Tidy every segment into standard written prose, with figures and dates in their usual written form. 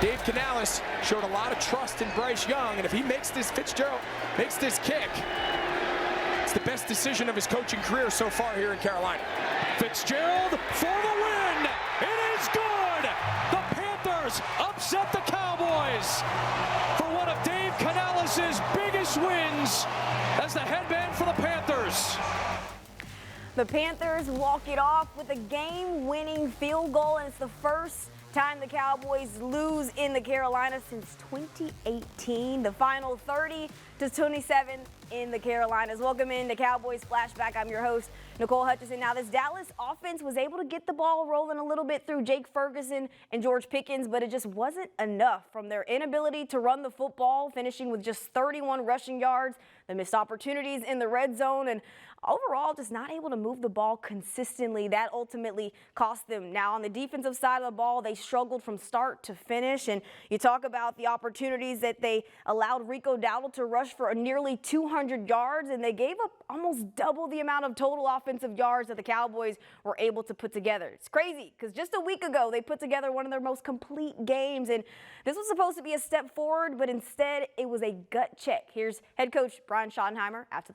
Dave Canales showed a lot of trust in Bryce Young, and if he makes this, Fitzgerald makes this kick, it's the best decision of his coaching career so far here in Carolina. Fitzgerald for the win. It is good. The Panthers upset the Cowboys for one of Dave Canales' biggest wins as the headman for the Panthers. The Panthers walk it off with a game-winning field goal, and it's the first time the Cowboys lose in the Carolinas since 2018. The final 30-27 in the Carolinas. Welcome in to Cowboys Flashback. I'm your host, Nicole Hutchison. Now, this Dallas offense was able to get the ball rolling a little bit through Jake Ferguson and George Pickens, but it just wasn't enough from their inability to run the football, finishing with just 31 rushing yards. They missed opportunities in the red zone, and overall just not able to move the ball consistently. That ultimately cost them. Now, on the defensive side of the ball, they struggled from start to finish, and you talk about the opportunities that they allowed Rico Dowdle to rush for nearly 200 yards, and they gave up almost double the amount of total offensive yards that the Cowboys were able to put together. It's crazy because just a week ago they put together one of their most complete games, and this was supposed to be a step forward, but instead it was a gut check. Here's head coach Brian Schottenheimer after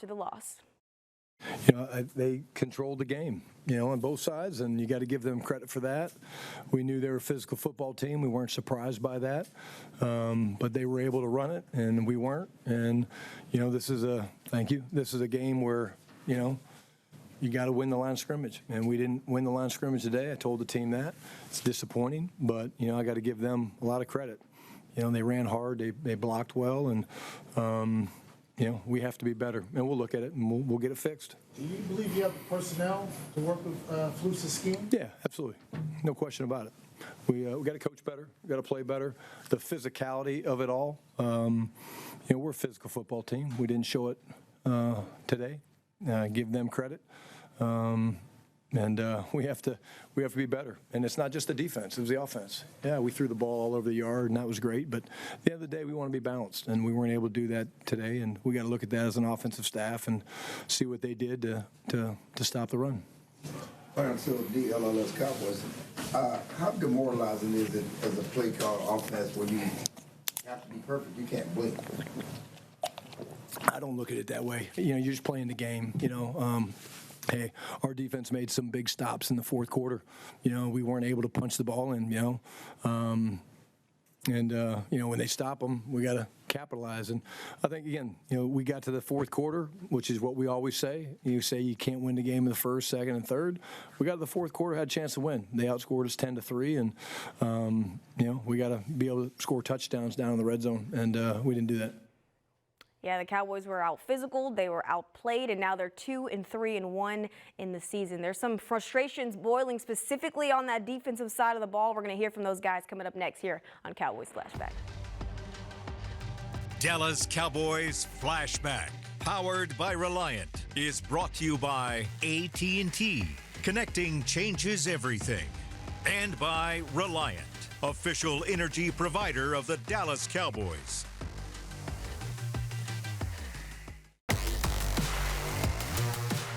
the loss. You know, they controlled the game, you know, on both sides, and you got to give them credit for that. We knew they were a physical football team. We weren't surprised by that, but they were able to run it, and we weren't. And, you know, this is a game where, you know, you got to win the line of scrimmage, and we didn't win the line of scrimmage today. I told the team that. It's disappointing, but, you know, I got to give them a lot of credit. You know, they ran hard, they blocked well, and you know, we have to be better, and we'll look at it, and we'll get it fixed. Do you believe you have the personnel to work with Fluce's scheme? Yeah, absolutely. No question about it. We got to coach better. We got to play better. The physicality of it all. You know, we're a physical football team. We didn't show it today. Give them credit. And we have to be better. And it's not just the defense; it was the offense. Yeah, we threw the ball all over the yard, and that was great. But at the end of the day, we want to be balanced, and we weren't able to do that today. And we got to look at that as an offensive staff and see what they did to stop the run. All right, so the LLS Cowboys, how demoralizing is it as a play call offense when you have to be perfect? You can't blink. I don't look at it that way. You know, you're just playing the game. You know. Hey, our defense made some big stops in the fourth quarter. You know, we weren't able to punch the ball in, you know. You know, when they stop them, we got to capitalize. And I think, again, you know, we got to the fourth quarter, which is what we always say. You say you can't win the game in the first, second, and third. We got to the fourth quarter, had a chance to win. They outscored us 10-3, and, you know, we got to be able to score touchdowns down in the red zone, and we didn't do that. Yeah, the Cowboys were out physical, they were outplayed, and now they're 2-3-1 in the season. There's some frustrations boiling specifically on that defensive side of the ball. We're going to hear from those guys coming up next here on Cowboys Flashback. Dallas Cowboys Flashback, powered by Reliant, is brought to you by AT&T. Connecting changes everything. And by Reliant, official energy provider of the Dallas Cowboys.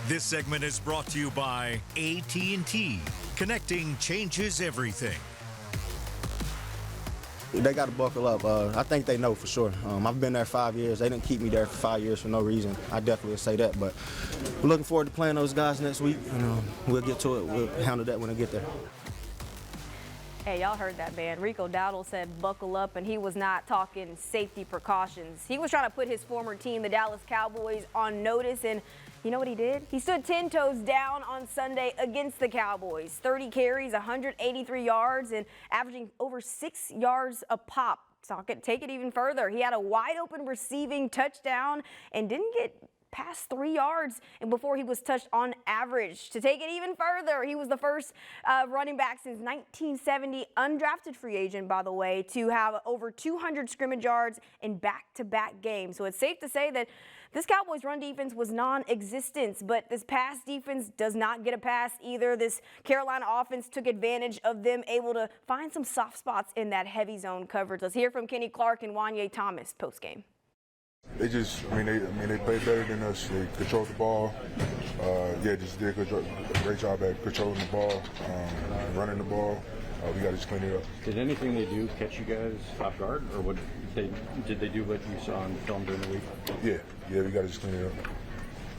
This segment is brought to you by AT&T. Connecting changes everything. They got to buckle up. I think they know for sure. I've been there 5 years. They didn't keep me there for 5 years for no reason. I definitely say that. But we're looking forward to playing those guys next week. And, we'll get to it. We'll handle that when I get there. Hey, y'all heard that, man. Rico Dowdle said buckle up, and he was not talking safety precautions. He was trying to put his former team, the Dallas Cowboys, on notice, and you know what he did? He stood 10 toes down on Sunday against the Cowboys. 30 carries, 183 yards, and averaging over 6 yards a pop. So take it even further. He had a wide-open receiving touchdown and didn't get past 3 yards and before he was touched on average. To take it even further, he was the first running back since 1970, undrafted free agent, by the way, to have over 200 scrimmage yards in back-to-back games. So it's safe to say that this Cowboys run defense was non-existent, but this pass defense does not get a pass either. This Carolina offense took advantage of them able to find some soft spots in that heavy zone coverage. Let's hear from Kenny Clark and Wanye Thomas postgame. They just, they play better than us. They control the ball. Just did a great job at controlling the ball, running the ball. we got to just clean it up. Did anything they do catch you guys off guard, or what did they do what you saw on film during the week? Yeah, we got to just clean it up.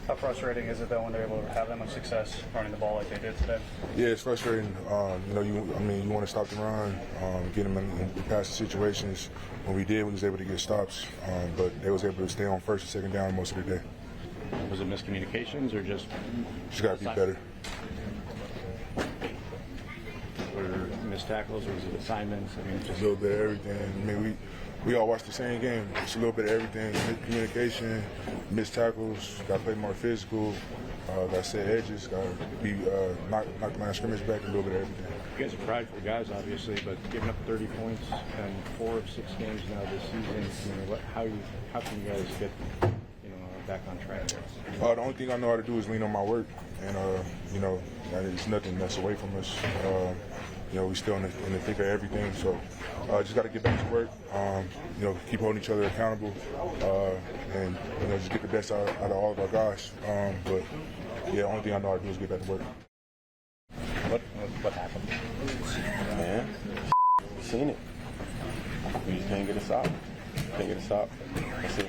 How frustrating is it though when they're able to have that much success running the ball like they did today? Yeah, it's frustrating. You want to stop the run, get them in passing situations. When we did, we was able to get stops, but they was able to stay on first and second down most of the day. Was it miscommunications or just got to be better? Or missed tackles, or was it assignments? I mean, just a little bit of everything. I mean, we all watch the same game. It's a little bit of everything. Communication, missed tackles, got to play more physical, got to set edges, got to be knock the line of scrimmage back, a little bit of everything. You guys are prideful guys, obviously, but giving up 30 points in 4 of 6 games now this season, how can you guys get back on track? The only thing I know how to do is lean on my work, and there's nothing that's away from us. We still in the thick of everything, so just got to get back to work. Keep holding each other accountable, and just get the best out of all of our guys. The only thing I know how to do is get back to work. What happened? Man, seen it. We just can't get a stop. That's it.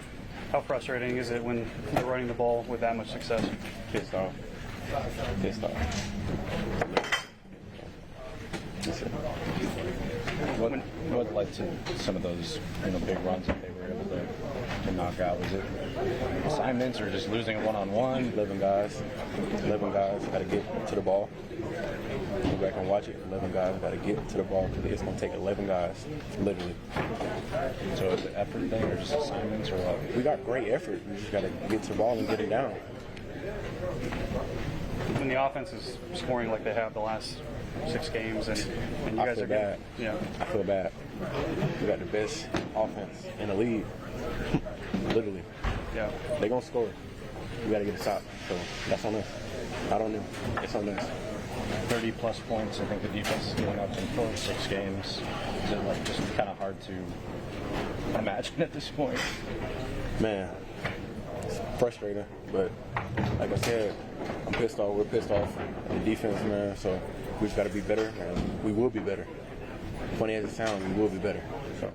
How frustrating is it when you're running the ball with that much success? Pissed off. What led to some of those big runs that they were able to knock out? Was it assignments or just losing a one-on-one? 11 guys got to get to the ball. Go back and watch it. 11 guys got to get to the ball because it's going to take 11 guys, literally. So is it effort thing or just assignments or what? We got great effort. We just got to get to the ball and get it down. When the offense is scoring like they have the last 6 games, and you guys are bad. Yeah, I feel bad. We got the best offense in the league, literally. Yeah, they gonna score. We got to get a stop. So that's on us. I don't know. It's on us. 30-plus points. I think the defense is giving up in 4 of 6 games. Is it just kind of hard to imagine at this point? Man, it's frustrating, but like I said, I'm pissed off. We're pissed off on the defense, man. So we just got to be better, and we will be better. Funny as it sounds, we will be better. So.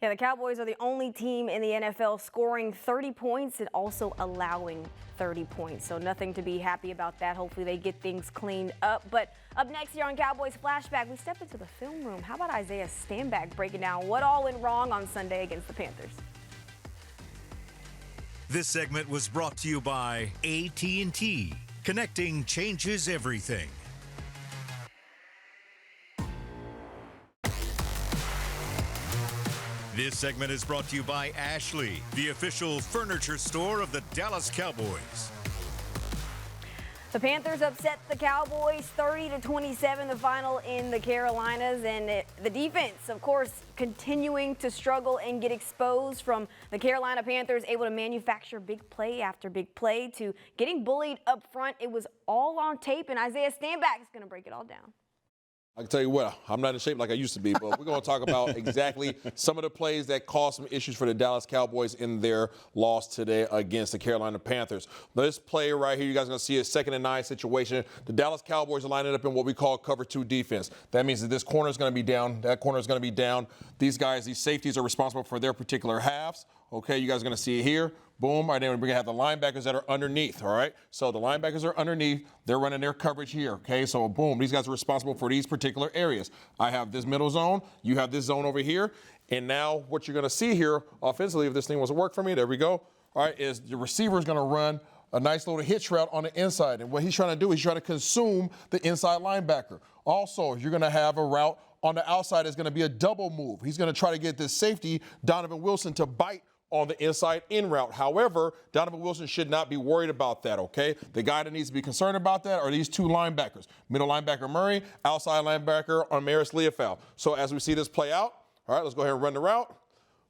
Yeah, the Cowboys are the only team in the NFL scoring 30 points and also allowing 30 points. So nothing to be happy about that. Hopefully they get things cleaned up. But up next here on Cowboys Flashback, we step into the film room. How about Isaiah Stanback breaking down what all went wrong on Sunday against the Panthers? This segment was brought to you by AT&T. Connecting changes everything. This segment is brought to you by Ashley, the official furniture store of the Dallas Cowboys. The Panthers upset the Cowboys 30-27, the final in the Carolinas, and the defense, of course, continuing to struggle and get exposed from the Carolina Panthers, able to manufacture big play after big play to getting bullied up front. It was all on tape, and Isaiah Stanback is going to break it all down. I can tell you what, I'm not in shape like I used to be, but we're going to talk about exactly some of the plays that caused some issues for the Dallas Cowboys in their loss today against the Carolina Panthers. This play right here, you guys are going to see a 2nd and 9 situation. The Dallas Cowboys are lining up in what we call cover 2 defense. That means that this corner is going to be down, that corner is going to be down. These guys, these safeties are responsible for their particular halves. Okay, you guys are going to see it here. Boom. Right now, we're going to have the linebackers that are underneath, all right? So the linebackers are underneath. They're running their coverage here, okay? So, boom, these guys are responsible for these particular areas. I have this middle zone. You have this zone over here. And now what you're going to see here offensively, if this thing was to work for me, there we go, all right, is the receiver is going to run a nice little hitch route on the inside. And what he's trying to do is he's trying to consume the inside linebacker. Also, you're going to have a route on the outside is going to be a double move. He's going to try to get this safety, Donovan Wilson, to bite on the inside in route. However, Donovan Wilson should not be worried about that, okay? The guy that needs to be concerned about that are these 2 linebackers. Middle linebacker Murray, outside linebacker Amaris Leofau. So as we see this play out, all right, let's go ahead and run the route.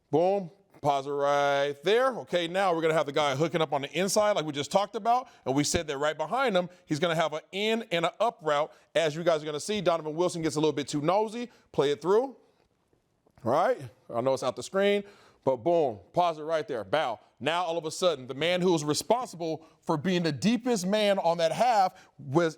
Boom, pause it right there. Okay, now we're gonna have the guy hooking up on the inside like we just talked about, and we said that right behind him, he's gonna have an in and an up route. As you guys are gonna see, Donovan Wilson gets a little bit too nosy, play it through. All right, I know it's out the screen. But boom, pause it right there, bow. Now all of a sudden, the man who was responsible for being the deepest man on that half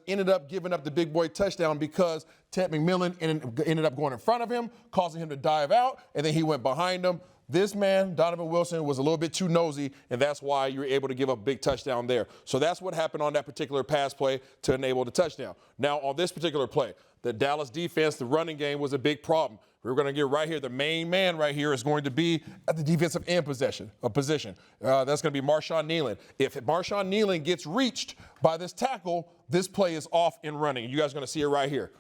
ended up giving up the big boy touchdown because Ted McMillan ended up going in front of him, causing him to dive out, and then he went behind him. This man, Donovan Wilson, was a little bit too nosy, and that's why you were able to give up a big touchdown there. So that's what happened on that particular pass play to enable the touchdown. Now, on this particular play, the Dallas defense, the running game was a big problem. We're going to get right here. The main man right here is going to be at the defensive end position. That's going to be Marshawn Nealon. If Marshawn Nealon gets reached by this tackle, this play is off and running. You guys are going to see it right here.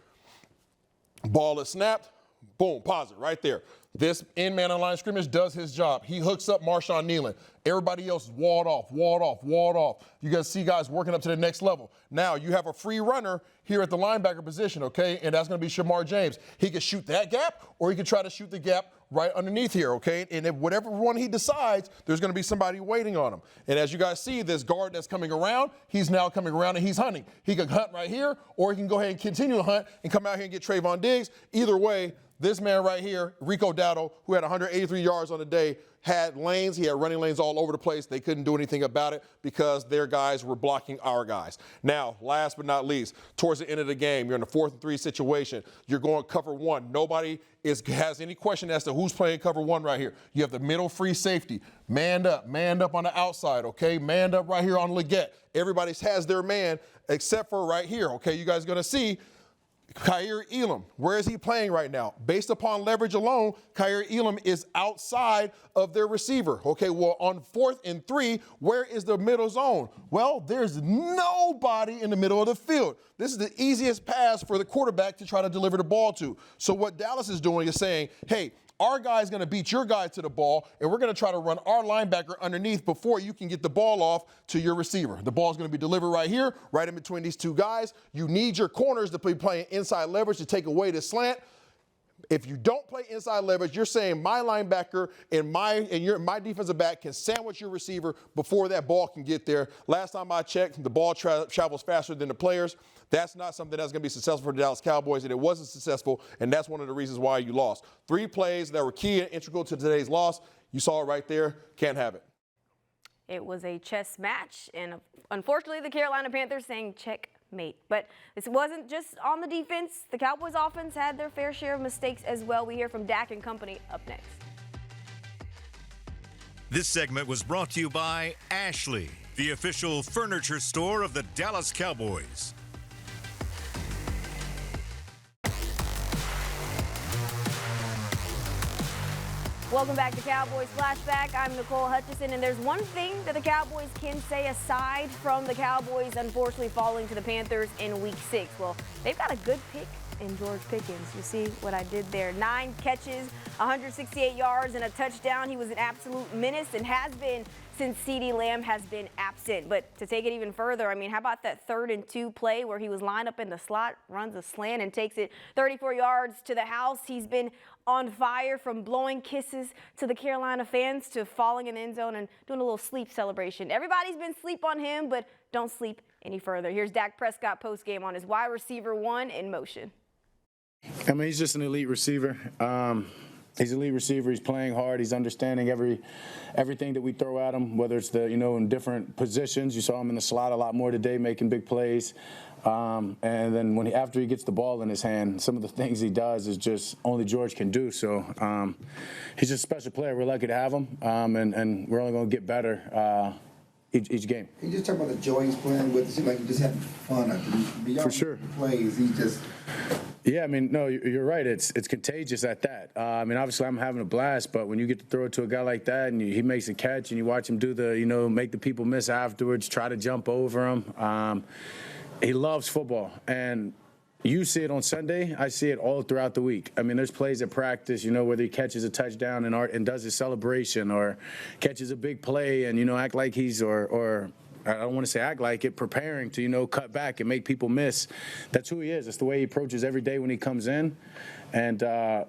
Ball is snapped. Boom, pause it right there. This end man on line of scrimmage does his job. He hooks up Marshawn Nealon. Everybody else is walled off. You guys see guys working up to the next level. Now you have a free runner here at the linebacker position, okay? And that's going to be Shamar James. He can shoot that gap, or he can try to shoot the gap right underneath here, okay? And if whatever one he decides, there's going to be somebody waiting on him. And as you guys see, this guard that's coming around, he's now coming around and he's hunting. He can hunt right here, or he can go ahead and continue to hunt and come out here and get Trayvon Diggs. Either way, this man right here, Rico Dowdle, who had 183 yards on the day, had lanes. He had running lanes all over the place. They couldn't do anything about it because their guys were blocking our guys. Now, last but not least, towards the end of the game, you're in a 4th and 3 situation. You're going cover 1. Nobody has any question as to who's playing cover 1 right here. You have the middle free safety. Manned up on the outside, okay? Manned up right here on Leggett. Everybody has their man except for right here, okay? You guys are going to see Kaiir Elam. Where is he playing right now? Based upon leverage alone, Kaiir Elam is outside of their receiver. Okay, well, on 4th and 3, where is the middle zone? Well, there's nobody in the middle of the field. This is the easiest pass for the quarterback to try to deliver the ball to. So what Dallas is doing is saying, hey, our guy's going to beat your guy to the ball, and we're going to try to run our linebacker underneath before you can get the ball off to your receiver. The ball's going to be delivered right here, right in between these two guys. You need your corners to be playing inside leverage to take away the slant. If you don't play inside leverage, you're saying my linebacker and my defensive back can sandwich your receiver before that ball can get there. Last time I checked, the ball travels faster than the players. That's not something that's going to be successful for the Dallas Cowboys, and it wasn't successful, and that's one of the reasons why you lost. 3 plays that were key and integral to today's loss. You saw it right there. Can't have it. It was a chess match, and unfortunately, the Carolina Panthers saying checkmate. But this wasn't just on the defense. The Cowboys offense had their fair share of mistakes as well. We hear from Dak and company up next. This segment was brought to you by Ashley, the official furniture store of the Dallas Cowboys. Welcome back to Cowboys Flashback. I'm Nicole Hutchison, and there's one thing that the Cowboys can say aside from the Cowboys unfortunately falling to the Panthers in Week 6. Well, they've got a good pick in George Pickens. You see what I did there? 9 catches, 168 yards, and a touchdown. He was an absolute menace and has been since CeeDee Lamb has been absent. But to take it even further, I mean, how about that 3rd and 2 play where he was lined up in the slot, runs a slant, and takes it 34 yards to the house? He's been on fire, from blowing kisses to the Carolina fans to falling in the end zone and doing a little sleep celebration. Everybody's been sleep on him, but don't sleep any further. Here's Dak Prescott postgame on his wide receiver 1 in motion. I mean, he's just an elite receiver. He's an elite receiver. He's playing hard. He's understanding everything that we throw at him, whether it's in different positions. You saw him in the slot a lot more today, making big plays. And then after he gets the ball in his hand, some of the things he does is just only George can do. So he's just a special player. We're lucky to have him, and we're only going to get better each game. Can you just talk about the joy he's playing with? It seems like he's just having fun. Beyond For sure. Plays, he just. Yeah, I mean, no, you're right. It's contagious at that. I mean, obviously, I'm having a blast, but when you get to throw it to a guy like that and he makes a catch and you watch him do make the people miss afterwards, try to jump over him. He loves football, and you see it on Sunday. I see it all throughout the week. I mean, there's plays at practice, whether he catches a touchdown and does his celebration, or catches a big play and act like he's or I don't want to say act like it, preparing to, cut back and make people miss. That's who he is. That's the way he approaches every day when he comes in. And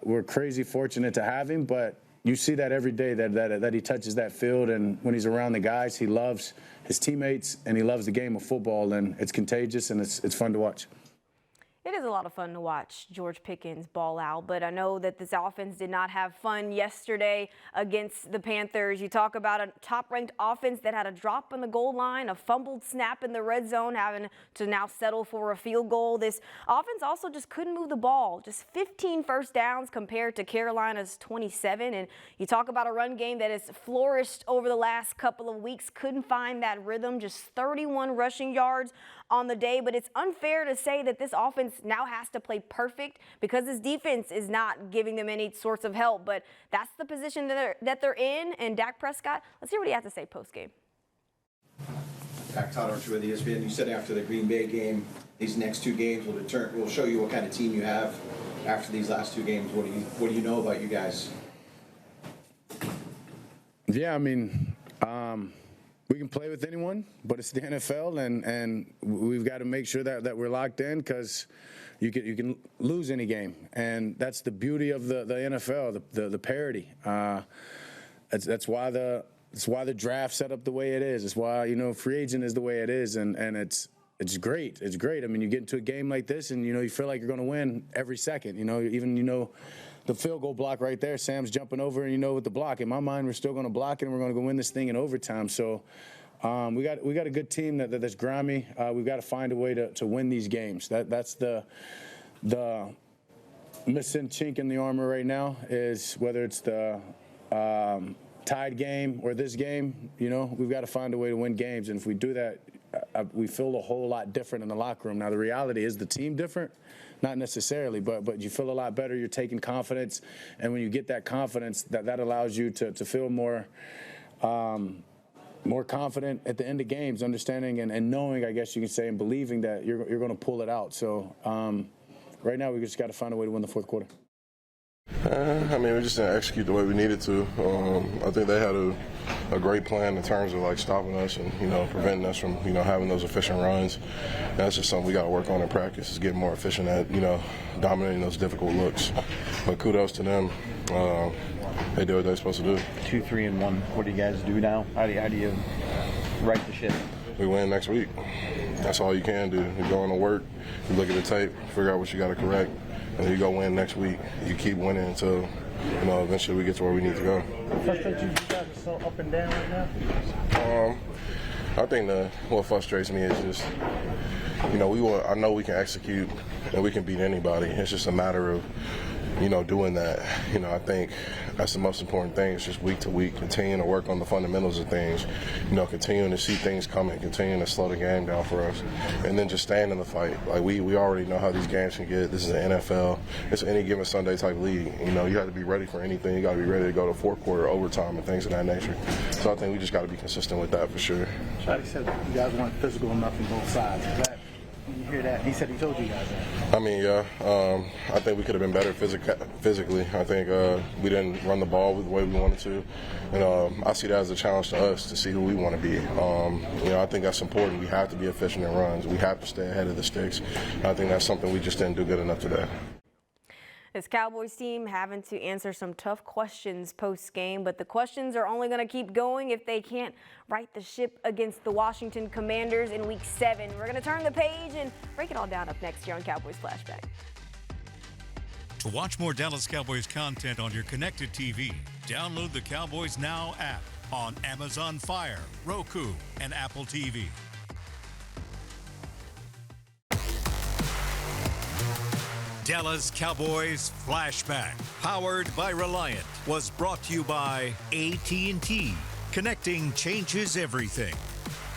we're crazy fortunate to have him, but you see that every day that he touches that field, and when he's around the guys, he loves his teammates and he loves the game of football, and it's contagious and it's fun to watch. It is a lot of fun to watch George Pickens ball out, but I know that this offense did not have fun yesterday against the Panthers. You talk about a top-ranked offense that had a drop on the goal line, a fumbled snap in the red zone, having to now settle for a field goal. This offense also just couldn't move the ball. Just 15 first downs compared to Carolina's 27. And you talk about a run game that has flourished over the last couple of weeks. Couldn't find that rhythm. Just 31 rushing yards on the day, but it's unfair to say that this offense now has to play perfect because this defense is not giving them any sorts of help. But that's the position that they're in. And Dak Prescott, let's hear what he has to say post-game. Dak Todd with ESPN. You said after the Green Bay game, these next two games will show you what kind of team you have after these last two games. What do you know about you guys? Yeah, I mean, we can play with anyone, but it's the NFL, and we've got to make sure that we're locked in because you can lose any game, and that's the beauty of the NFL, the parity. That's why the draft set up the way it is. It's why free agent is the way it is, and it's great. It's great. I mean, you get into a game like this, and you feel like you're going to win every second. Even the field goal block right there, Sam's jumping over, and with the block. In my mind, we're still going to block it, and we're going to go win this thing in overtime. So we got a good team that's grimy. We've got to find a way to win these games. That's the missing chink in the armor right now is whether it's the tied game or this game. We've got to find a way to win games, and if we do that, we feel a whole lot different in the locker room. Now, the reality is the team different. Not necessarily, but you feel a lot better. You're taking confidence, and when you get that confidence, that allows you to feel more confident at the end of games, understanding and knowing, I guess you can say, and believing that you're going to pull it out. So right now we just got to find a way to win the fourth quarter. I mean, we just didn't execute the way we needed to. I think they had a great plan in terms of stopping us and preventing us from having those efficient runs. And that's just something we got to work on in practice, is getting more efficient at dominating those difficult looks. But kudos to them. They do what they're supposed to do. 2-3-1. What do you guys do now? How do you right the ship? We win next week. That's all you can do. You go on to work, you look at the tape, figure out what you got to correct, and then you go win next week. You keep winning until eventually we get to where we need to go. Frustrates you guys are so up and down right now? I think what frustrates me is just, I know we can execute and we can beat anybody. It's just a matter of, doing that. I think that's the most important thing. It's just week to week, continuing to work on the fundamentals of things, continuing to see things coming, continuing to slow the game down for us, and then just staying in the fight. We already know how these games can get. This is the NFL. It's any given Sunday type league. You have to be ready for anything. You got to be ready to go to fourth quarter, overtime, and things of that nature. So I think we just got to be consistent with that for sure. Shotty said you guys weren't physical enough on both sides. When you hear that, he said he told you guys that. I mean, yeah. I think we could have been better physically. I think we didn't run the ball the way we wanted to. And I see that as a challenge to us to see who we want to be. I think that's important. We have to be efficient in runs. We have to stay ahead of the sticks. And I think that's something we just didn't do good enough today. This Cowboys team having to answer some tough questions post-game, but the questions are only going to keep going if they can't right the ship against the Washington Commanders in Week 7. We're going to turn the page and break it all down up next here on Cowboys Flashback. To watch more Dallas Cowboys content on your connected TV, download the Cowboys Now app on Amazon Fire, Roku, and Apple TV. Dallas Cowboys Flashback, powered by Reliant, was brought to you by AT&T. Connecting changes everything.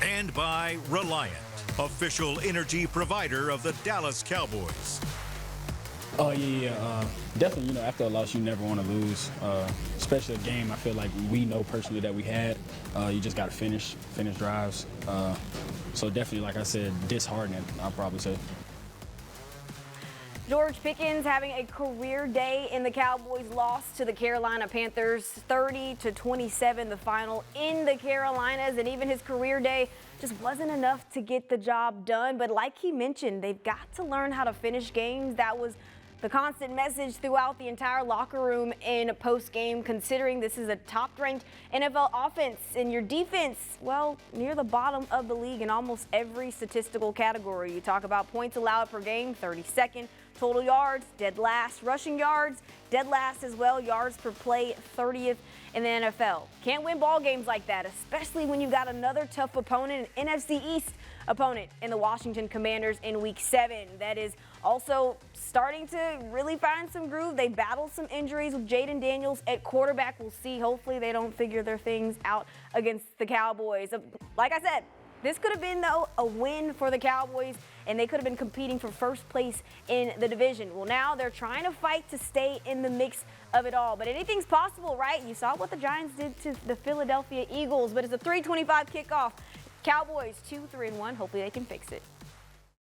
And by Reliant, official energy provider of the Dallas Cowboys. Oh, yeah. Definitely, after a loss, you never want to lose, especially a game I feel like we know personally that we had. You just got to finish drives. So definitely, like I said, disheartening, I'll probably say. George Pickens having a career day in the Cowboys' loss to the Carolina Panthers, 30-27, the final in the Carolinas, and even his career day just wasn't enough to get the job done. But like he mentioned, they've got to learn how to finish games. That was the constant message throughout the entire locker room in post-game, considering this is a top-ranked NFL offense and your defense, well, near the bottom of the league in almost every statistical category. You talk about points allowed per game, 32nd, total yards, dead last, rushing yards, dead last as well, yards per play, 30th in the NFL. Can't win ball games like that, especially when you've got another tough opponent, an NFC East opponent in the Washington Commanders in Week 7. That is also starting to really find some groove. They battled some injuries with Jaden Daniels at quarterback. We'll see. Hopefully they don't figure their things out against the Cowboys. Like I said, this could have been, though, a win for the Cowboys, and they could have been competing for first place in the division. Well, now they're trying to fight to stay in the mix of it all. But anything's possible, right? You saw what the Giants did to the Philadelphia Eagles, but it's a 3:25 kickoff. Cowboys 2-3-1. Hopefully they can fix it.